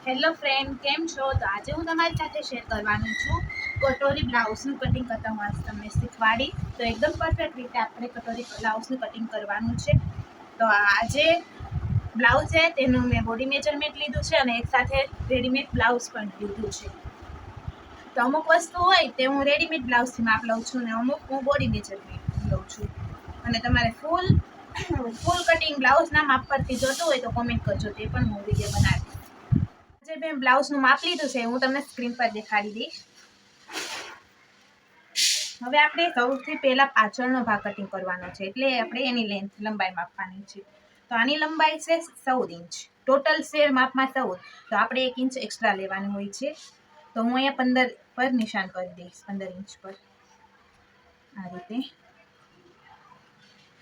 Hello friend, કેમ છો? તો આજે હું તમારી સાથે શેર કરવાનું છું કટોરી બ્લાઉઝનું કટિંગ કરતા હું આજ તમને શીખવાડી. તો એકદમ પરફેક્ટ રીતે આપણે કટોરી બ્લાઉઝનું કટિંગ કરવાનું છે. તો આજે બ્લાઉઝ છે તેનું મેં બોડી મેજરમેન્ટ લીધું છે અને એક સાથે રેડીમેડ બ્લાઉઝ પણ લીધું છે. તો અમુક વસ્તુ હોય તે હું રેડીમેડ બ્લાઉઝથી માપ લઉં છું અને અમુક હું બોડી મેજરમેન્ટ લઉં છું. અને તમારે ફૂલ કટિંગ બ્લાઉઝના માપ પરથી જોતું હોય તો કોમેન્ટ કરજો, તે પણ હું વિડીયો બનાવીશ. જે મેં બ્લાઉઝનું માપ લીધું છે હું તમને સ્ક્રીન પર દેખાડી દઈશ. હવે આપણે સૌથી પહેલા પાછળનો ભાગ કટિંગ કરવાનો છે, એટલે આપણે એની લંબાઈ માપવાની છે. તો આની લંબાઈ છે 14 ઇંચ. ટોટલ છે માપમાં 14, તો આપણે 1 ઇંચ એક્સ્ટ્રા લેવાનું હોય છે. તો હું અહીંયા 15 પર નિશાન કરી દઈશ, 15 ઇંચ પર આ રીતે.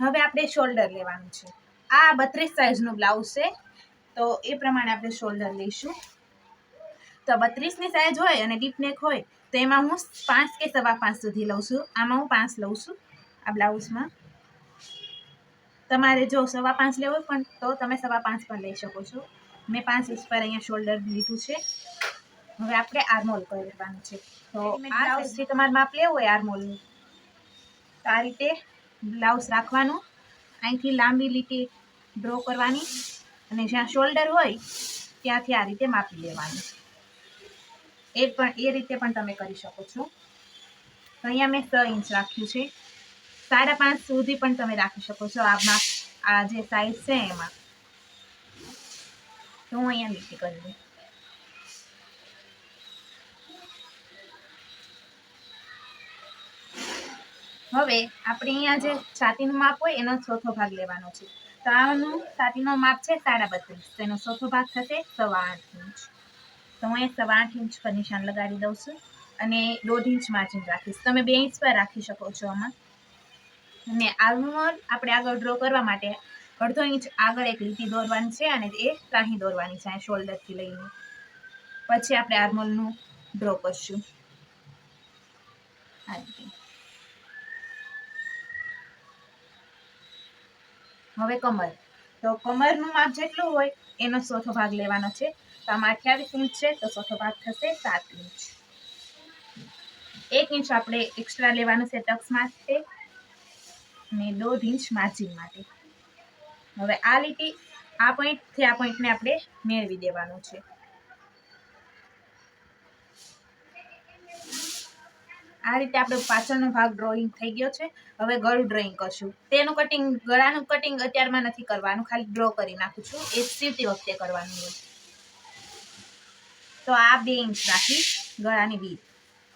હવે આપણે શોલ્ડર લેવાનું છે. આ 32 સાઈઝનું બ્લાઉઝ છે, તો એ પ્રમાણે આપણે શોલ્ડર લઈશું. તો 32ની સાઈઝ હોય અને ડીપ નેક હોય તો એમાં હું 5 કે 5.5 સુધી લઉં છું. આમાં હું 5 લઉં છું આ બ્લાઉઝમાં. તમારે જો 5.5 લેવો પણ તો તમે 5.5 પણ લઈ શકો છો. મેં 5 ઇંચ પર અહીંયા શોલ્ડર લીધું છે. હવે આપણે આર્મહોલ કરવાનું છે. તો આ બ્લાઉઝથી તમારે માપ લેવું હોય આર્મહોલનું, તો આ રીતે બ્લાઉઝ રાખવાનું, અહીંથી લાંબી લીટી ડ્રો કરવાની અને જ્યાં શોલ્ડર હોય ત્યાંથી આ રીતે માપી લેવાનું. એ રીતે પણ તમે કરી શકો છો. તો અહીંયા મેં 6 ઇંચ રાખ્યું છે. 5.5 સુધી પણ તમે રાખી શકો છો આ જે સાઈઝ છે એમાં. તો હું અહીંયા લીટી કરી દઉં. હવે આપણે અહીંયા જે છાતીનું માપ હોય એનો ચોથો ભાગ લેવાનો છે. તો આનું છાતીનો માપ છે 32.5, તેનો ચોથો ભાગ થશે 8.5 ઇંચ. તો હું અહીંયા 8.5 ઇંચ પર નિશાન લગાડી દઉં છું અને 1.5 ઇંચ માર્જિન રાખીશ. તમે 2 ઇંચ પર રાખી શકો છો આમાં. અને આર્મહોલ આપણે આગળ ડ્રો કરવા માટે 1.5 ઇંચ આગળ એક લીટી દોરવાની છે અને એ ત્રાહી દોરવાની છે શોલ્ડરથી લઈને. પછી આપણે આર્મહોલનું ડ્રો કરશું આ રીતે. હવે કમર. તો કમરનું માપ જેટલું હોય એનો ચોથો ભાગ લેવાનો છે. તો આમાં 28 ઇંચ છે, તો ચોથો ભાગ થશે 7 ઇંચ. 1 ઇંચ આપણે એક્સ્ટ્રા લેવાનું છે ટક્સ માટે અને 1.5 ઇંચ માર્જિન માટે. હવે આ લીટી આ પોઈન્ટથી આ પોઈન્ટને આપણે મેળવી દેવાનું છે. આ રીતે આપણો પાછળનો ભાગ ડ્રોઈંગ થઈ ગયો છે. હવે ગળું ડ્રોઈંગ કરશું. ગળાનું કટિંગ અત્યારમાં નથી કરવાનું, ખાલી ડ્રો કરી નાખું છું. એ સીવતી વખતે કરવાનું હોય. તો આ 2 ઇંચ રાખી ગળાની વીથ.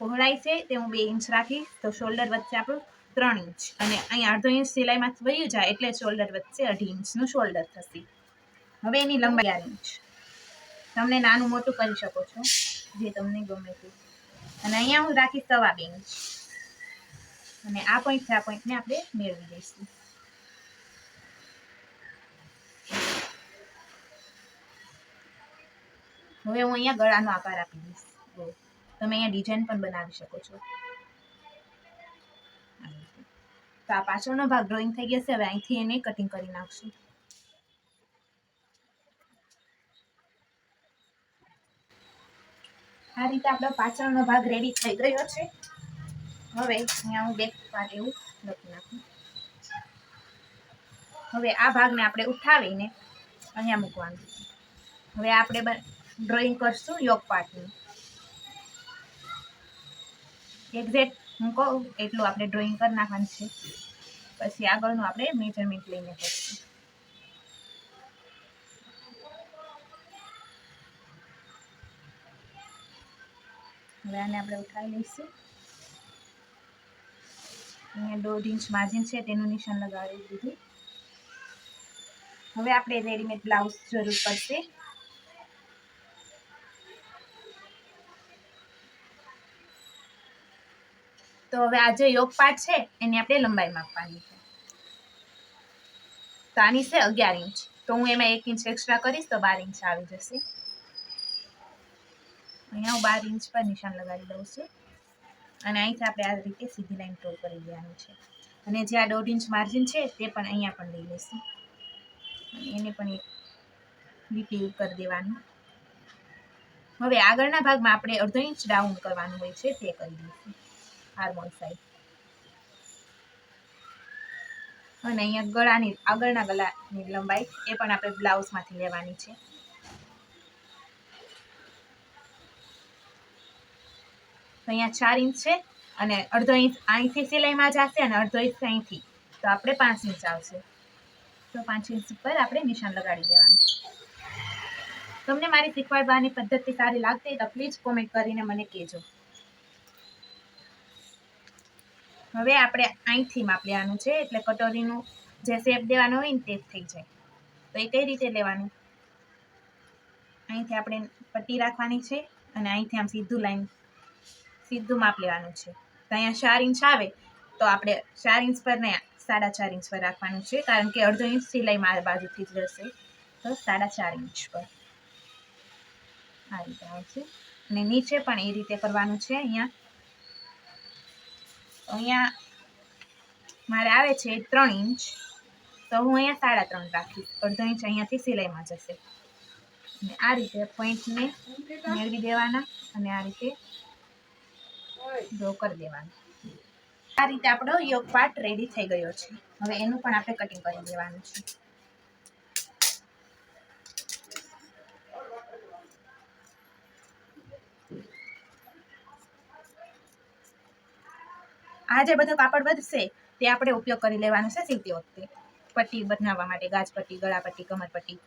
પહોળાઈ છે તે હું 2 ઇંચ રાખી. તો શોલ્ડર વચ્ચે આપણું 3 ઇંચ અને અહીં 1/2 ઇંચ સિલાઈમાં વયું જાય એટલે શોલ્ડર વચ્ચે 2.5 ઇંચનું શોલ્ડર થશે. હવે એની લંબાઈ 4 ઇંચ. તમને નાનું મોટું કરી શકો છો, જે તમને ગમે તે. અને અહીંયા હું રાખીશ 2.5 ઇંચ અને આ પોઈન્ટથી આ પોઈન્ટને આપણે મેળવી દઈશું. હવે હું અહીંયા ગળાનો આકાર આપી દઈશ. તમે અહીંયા ડિઝાઇન પણ બનાવી શકો છો. તો આ પાછળનો ભાગ ડ્રોઈંગ થઈ ગયો છે. હવે અહીંથી એને કટિંગ કરી નાખશું. આ રીતે આપણો પાછળનો ભાગ રેડી થઈ ગયો છે. હવે અહીંયા હું બેક પાર્ટ એવું લખી નાખું. હવે આ ભાગને આપણે ઉઠાવીને અહીંયા મૂકવાનું. હવે આપણે ડ્રોઈંગ કરશું યોક પાર્ટનું. એક્ઝેક્ટ હું કહું એટલું આપણે ડ્રોઈંગ કરી નાખવાનું છે. પછી આગળનું આપણે મેજરમેન્ટ લઈને કરશું. હવે આને આપણે ઉઠાવી લઈશું. અહીંયા 1.5 ઇંચ માર્જિન છે તેનું નિશાન લગાવી દીધું. હવે આપણે રેડીમેડ બ્લાઉઝ જરૂર પડશે. તો હવે આ જે યોક પાર્ટ છે એની આપણે લંબાઈ માપવાની છે. તો આની છે 11 ઇંચ. તો હું એમાં 1 ઇંચ એક્સ્ટ્રા કરીશ તો 12 ઇંચ આવી જશે. અહીંયા હું 12 ઇંચ પર નિશાન લગાવી દઉં છું અને અહીંથી આપણે આ રીતે સીધી લાઈન ડ્રો કરી દેવાની છે. અને જે આ 1.5 ઇંચ માર્જિન છે તે પણ અહીંયા પણ લઈ લઈશું અને એને પણ એક લીટી કરી દેવાની. હવે આગળના ભાગમાં આપણે અડધો ઇંચ ડાઉન કરવાનું હોય છે, તે કરી દઈશું આર્મહોલ સાઈડ. અને અહીંયા ગળાની આગળના ગળાની લંબાઈ એ પણ આપણે બ્લાઉઝમાંથી લેવાની છે. તો અહીંયા 4 ઇંચ છે અને અડધો ઇંચ અહીંથી સિલાઈમાં જશે અને અડધો ઇંચ અહીંથી, તો આપણે 5 ઇંચ આવશે. તો 5 ઇંચ પર આપણે નિશાન લગાડી દેવાનું. તમને મારી શીખવાડવાની પદ્ધતિ સારી લાગતી તો પ્લીઝ કોમેન્ટ કરીને મને કહેજો. હવે આપણે અહીંથી માપ લેવાનું છે, એટલે કટોરીનું જે શેપ દેવાનો હોય ને તે થઈ જાય. તો એ કઈ રીતે લેવાનું, અહીંથી આપણે પટ્ટી રાખવાની છે અને અહીંથી આમ સીધું માપ લેવાનું છે. તો અહીંયા 4 ઇંચ આવે તો આપણે 4 ઇંચ પર નહીં, 4.5 ઇંચ પર રાખવાનું છે, કારણ કે અડધો ઇંચ સિલાઈ માર બાજુથી જ જશે. તો 4.5 ઇંચ પર આ રીતે આવશે. અને નીચે પણ એ રીતે કરવાનું છે. અહીંયા મારે આવે છે 3 ઇંચ, તો હું અહીંયા 3.5 રાખીશ. અડધો ઇંચ અહીંયાથી સિલાઈમાં જશે. અને આ રીતે પોઈન્ટને મેળવી દેવાના અને આ રીતે ડ્રો કરી દેવાનું. આ રીતે આપણો યોગ પાર્ટ રેડી થઈ ગયો છે. હવે એનું પણ આપણે કટિંગ કરી દેવાનું છે. આ જે બધો કાપડ વધશે તે આપણે ઉપયોગ કરી લેવાનું છે સીવતી વખતે, પટ્ટી બનાવવા માટે, ગાજ પટ્ટી, ગળા પટ્ટી, કમર પટ્ટી.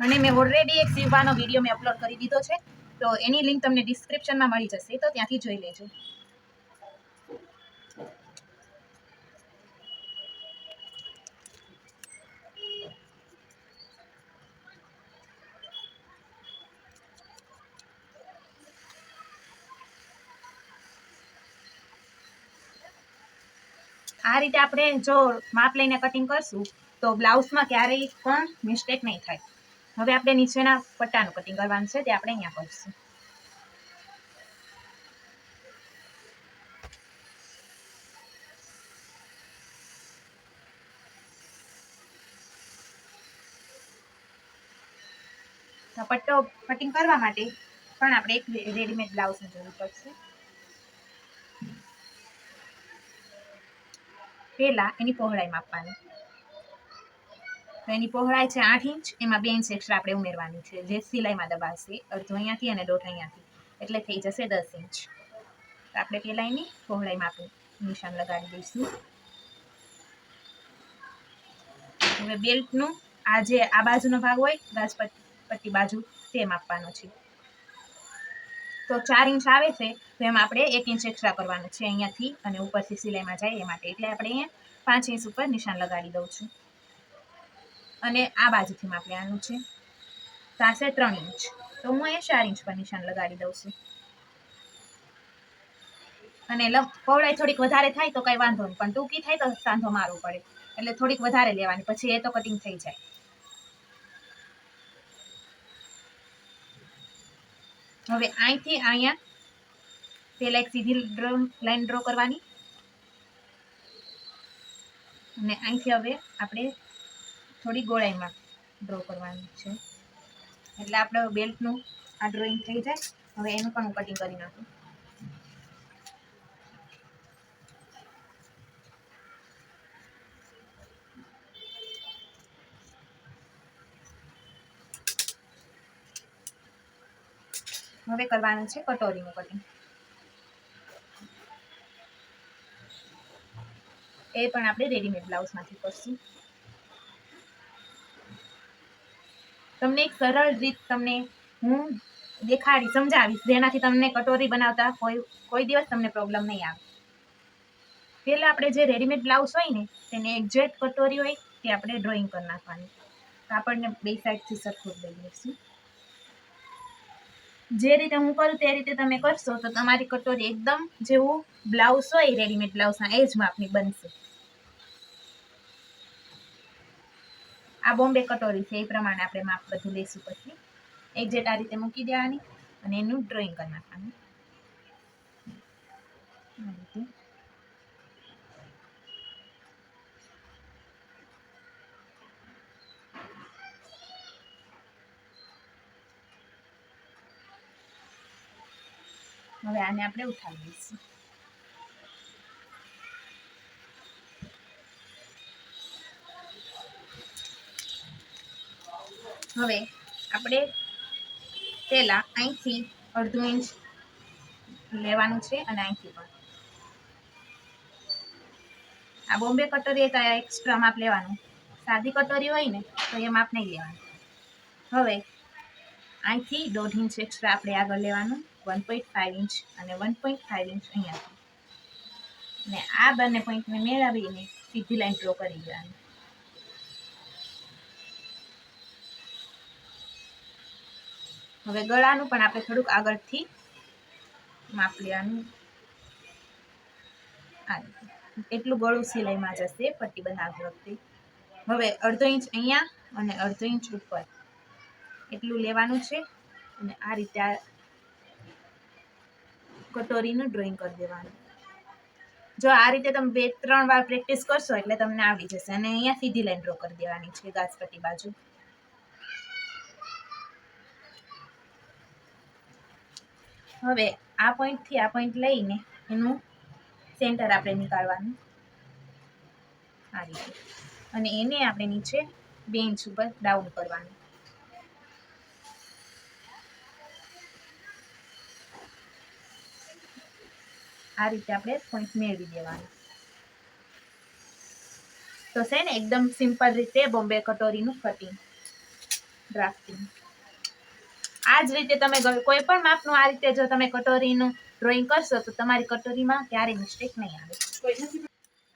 અને મેં ઓલરેડી એક સીવવાનો વિડીયો મેં અપલોડ કરી દીધો છે, તો એની લિંક તમને ડિસ્ક્રિપ્શનમાં મળી જશે, તો ત્યાંથી જોઈ લેજો. આ રીતે આપણે જો માપ લઈને કટિંગ કરશું તો બ્લાઉઝમાં ક્યારેય પણ મિસ્ટેક નહીં થાય. હવે આપણે નીચેના પટ્ટાનું કટિંગ કરવાનું છે, તે આપણે અહીંયા કરશું. તો પટ્ટો કટિંગ કરવા માટે પણ આપણે એક રેડીમેડ બ્લાઉઝની જરૂર પડશે. પહેલા એની પહોળાઈ માપવાની. તો એની પહોળાઈ છે 8 ઇંચ, એમાં 2 ઇંચ એક્સ્ટ્રા આપણે ઉમેરવાની છે, જે સિલાઈમાં દબાશે. અડધો અહીંયાથી અને દોઢ અહીંયાથી, એટલે થઈ જશે 10 ઇંચ. તો આપણે પહેલા એની પહોળાઈ માપી નિશાન લગાડી દઈશું. હવે બેલ્ટનું આ બાજુનો ભાગ હોય, ગાજ પટ્ટી બાજુ, તે માપવાનો છે. તો 4 ઇંચ આવે છે, તો એમાં આપણે 1 ઇંચ એક્સ્ટ્રા કરવાનું છે અહીંયાથી અને ઉપરથી સિલાઈમાં જાય એ માટે. એટલે આપણે અહીંયા 5 ઇંચ ઉપર નિશાન લગાડી દઉં છું. અને આ બાજુથી માપ લેવાનું છે. થશે 3 ઇંચ, તો હું અહીંયા 4 ઇંચ પર નિશાન લગાડી દઉં છું. અને પહોળાઈ થોડીક વધારે થાય તો કઈ વાંધો નહીં, પણ ટૂંકી થાય તો સાંધો મારવું પડે, એટલે થોડીક વધારે લેવાની, પછી એ તો કટિંગ થઈ જાય. હવે અહીંથી અહીંયા પહેલા એક સીધી લાઈન ડ્રો કરવાની અને અહીંથી હવે આપણે થોડી ગોળાઈમાં ડ્રો કરવાની છે, એટલે આપણે બેલ્ટનું આ ડ્રોઈંગ થઈ જાય. હવે એનું પણ હું કટિંગ કરી નાખું. હવે કરવાનું છે કટોરીનું કટિંગ. એ પણ આપણે રેડીમેડ બ્લાઉઝમાંથી કરશું. તમને એક સરળ રીત તમને હું દેખાડી સમજાવીશ, જેનાથી તમને કટોરી બનાવતા કોઈ દિવસ તમને પ્રોબ્લેમ નહીં આવે. પહેલા આપણે જે રેડીમેડ બ્લાઉઝ હોય ને તેને એક્ઝેક્ટ કટોરી હોય તે આપણે ડ્રોઈંગ કરી નાખવાની. કાપડને બે સાઈડથી સરખું લઈ લઈશું. જે રીતે હું કરું તે રીતે તમે કરશો તો તમારી કટોરી એકદમ જેવું બ્લાઉઝ હોય રેડીમેડ બ્લાઉઝના એ જ માપની બનશે. આ બોમ્બે કટોરી છે, એ પ્રમાણે આપણે માપ બધું લઈશું. પછી એક્ઝેક્ટ આ રીતે મૂકી દેવાની અને એનું ડ્રોઈંગ કરી નાખવાનું. હવે આને આપણે ઉઠાવી દઈશું. હવે આપણે પેલા અહીંથી 1/2 ઇંચ લેવાનું છે અને અહીંથી પણ આ બોમ્બે કટોરી તો એક્સ્ટ્રા માપ લેવાનું. સાદી કટોરી હોય ને તો એ માપ નહીં લેવાનું. હવે અહીંથી 1.5 ઇંચ એક્સ્ટ્રા આપણે આગળ લેવાનું, 1.5 ઇંચ અને 1.5 ઇંચ અહીંયાથી. ને આ બંને પોઈન્ટને મેળવીને સીધી લાઈન ડ્રો કરી દેવાની. હવે ગળાનું પણ આપણે થોડુંક આગળથી માપ લેવાનું. એટલું ગળું સિલાઈમાં જશે પટ્ટી બનાવતી વખતે. હવે 1/2 ઇંચ અહીંયા અને 1/2 ઇંચ ઉપર એટલું લેવાનું છે અને આ રીતે આ કટોરીનું ડ્રોઈંગ કરી દેવાનું. જો આ રીતે તમે 2-3 વાર પ્રેક્ટિસ કરશો એટલે તમને આવડી જશે. અને અહીંયા સીધી લાઈન ડ્રો કરી દેવાની છે ગાજપટ્ટી બાજુ. હવે આ પોઈન્ટથી આ પોઈન્ટ લઈને એનું સેન્ટર આપણે નીકાળવાનું આ રીતે, અને એને આપણે નીચે 2 ઇંચ ઉપર ડાઉન કરવાનું. આ રીતે આપણે પોઈન્ટ મેળવી દેવાનું. તો છે ને એકદમ સિમ્પલ રીતે બોમ્બે કટોરીનું કટિંગ ડ્રાફ્ટિંગ. આ જ રીતે તમે કોઈ પણ માપનું આ રીતે જો તમે કટોરીનું ડ્રોઈંગ કરશો તો તમારી કટોરીમાં ક્યારેય મિસ્ટેક નહીં આવે.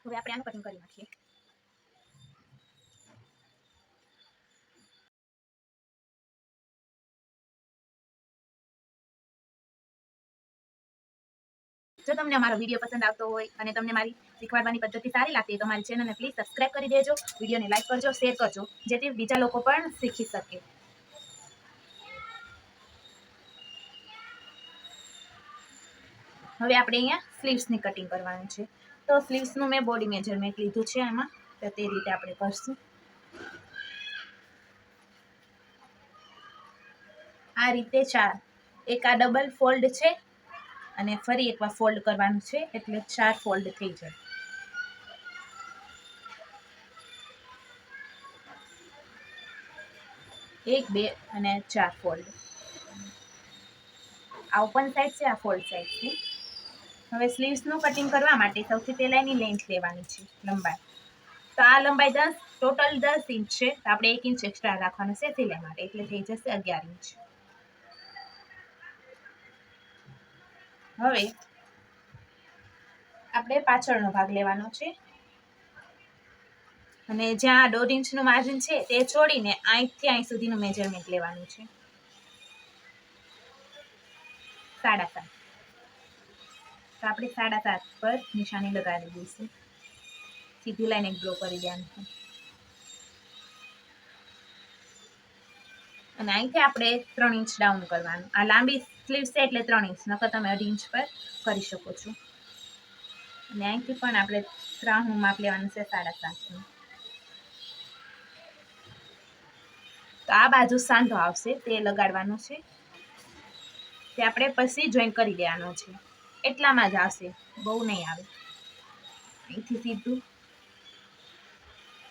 હવે આપણે આનું કટિંગ કરી નાખીએ. જો તમને અમારો વિડીયો પસંદ આવતો હોય અને તમને મારી શીખવાડવાની પદ્ધતિ સારી લાગતી હોય તો મારી ચેનલને પ્લીઝ સબસ્ક્રાઇબ કરી દેજો, વિડીયોને લાઈક કરજો, શેર કરજો, જેથી બીજા લોકો પણ શીખી શકે. હવે આપણે અહીંયા સ્લીવ્સની કટિંગ કરવાનું છે. તો સ્લીવ્સનું મેં બોડી મેજરમેન્ટ લીધું છે આમાં, તો તે રીતે આપણે કરશું. આ રીતે 4, એક આ ડબલ ફોલ્ડ છે અને ફરી એકવાર ફોલ્ડ કરવાનું છે એટલે 4 ફોલ્ડ થઈ જાય. એક, બે અને 4 ફોલ્ડ. આ ઓપન સાઈડ છે, આ ફોલ્ડ સાઈડ છે. હવે સ્લીવ્સનું કટિંગ કરવા માટે સૌથી પહેલા એની લેન્થ લેવાની છે, લંબાઈ. તો આ લંબાઈ 10, ટોટલ 10 ઇંચ છે. તો આપણે 1 ઇંચ એક્સ્ટ્રા રાખવાનું છે સિલાઈ માટે, એટલે થઈ જશે 11 ઇંચ. હવે આપણે પાછળનો ભાગ લેવાનો છે અને જ્યાં 1.5 ઇંચનું માર્જિન છે તે છોડીને અહીંથી અહીં સુધીનું મેજરમેન્ટ લેવાનું છે. 7.5. તો આપણે 7.5 પર નિશાની લગાવી દઈશું. સીધી લાઈન એક ડ્રો કરી દેવાની. અને અહીંથી આપણે 3 ઇંચ ડાઉન કરવાનું. આ લાંબી સ્લીવ્સ છે એટલે 3 ઇંચ, નકર તમે 1.5 ઇંચ પર કરી શકો છો. અને અહીંથી પણ આપણે 3નું માપ લેવાનું છે, 7.5. તો આ બાજુ સાંધો આવશે તે લગાડવાનો છે, તે આપણે પછી જોઈન કરી દેવાનો છે. એટલામાં જ આવશે, બહુ નહીં આવે. અહીંથી સીધું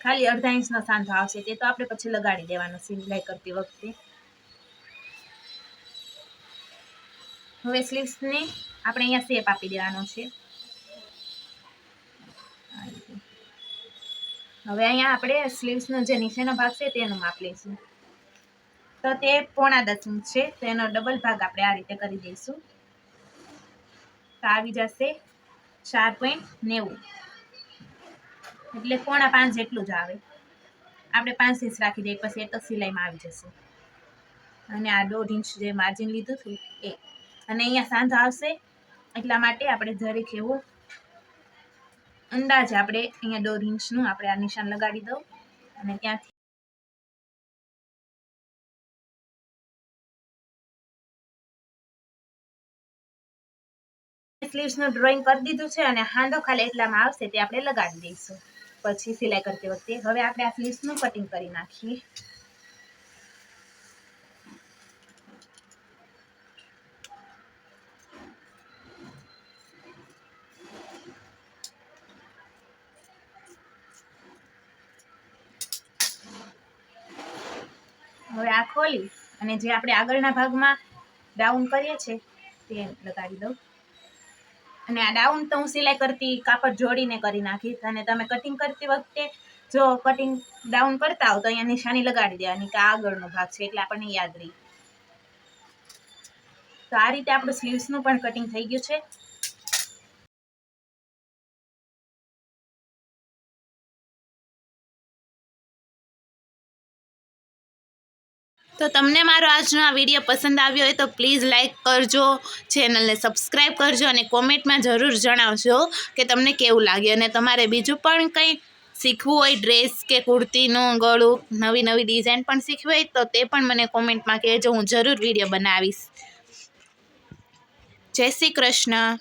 ખાલી 1/2 ઇંચનો સાંધો આવશે, તે તો આપણે પછી લગાડી દેવાનો સિલાઈ કરતી વખતે. હવે સ્લીવ્સને આપણે અહીંયા શેપ આપી દેવાનો છે. હવે અહીંયા આપણે સ્લીવ્સનો જે નીચેનો ભાગ છે તેનું માપ લઈશું. તો તે 9.5 ઇંચ છે, તો એનો ડબલ ભાગ આપણે આ રીતે કરી દઈશું. તો આવી જશે 4.90, એટલે 4.5 જેટલું જ આવે. આપણે 5 ઇંચ રાખી દઈએ, પછી એક જ સિલાઈમાં આવી જશે. અને આ 1.5 ઇંચ જે માર્જિન લીધું હતું એ, અને અહીંયા સાંધો આવશે એટલા માટે આપણે જરીક એવું અંદાજે આપણે અહીંયા 1.5 ઇંચનું આપણે આ નિશાન લગાડી દઉં અને ત્યાંથી સ્લીવ્સનું ડ્રોઈંગ કરી દીધું છે અને હાંધો ખાલી એટલામાં આવશે તે આપણે લગાડી દઈશું પછી સિલાઈ કરતી વખતે. હવે આપણે આ સ્લીવ્સનું કટિંગ કરી નાખીએ. ખોલી અને જે આપણે આગળના ભાગમાં ડાઉન કરીએ છીએ તે લગાડી દઉં. અને આ ડાઉન તો હું સિલાઈ કરતી કાપડ જોડીને કરી નાખીશ. અને તમે કટિંગ કરતી વખતે જો કટિંગ ડાઉન કરતા હો તો અહીંયા નિશાની લગાડી દેવાની કે આગળનો ભાગ છે, એટલે આપણને યાદ રહી. તો આ રીતે આપણું સ્લીવ્સનું પણ કટિંગ થઈ ગયું છે. તો તમને મારો આજનો આ વિડીયો પસંદ આવ્યો હોય તો પ્લીઝ લાઇક કરજો, ચેનલને સબસ્ક્રાઈબ કરજો અને કોમેન્ટમાં જરૂર જણાવજો કે તમને કેવું લાગ્યું. અને તમારે બીજું પણ કંઈ શીખવું હોય, ડ્રેસ કે કુર્તીનું ગળું, નવી નવી ડિઝાઇન પણ શીખવી હોય તો તે પણ મને કોમેન્ટમાં કહેજો, હું જરૂર વિડીયો બનાવીશ. જય શ્રી કૃષ્ણ.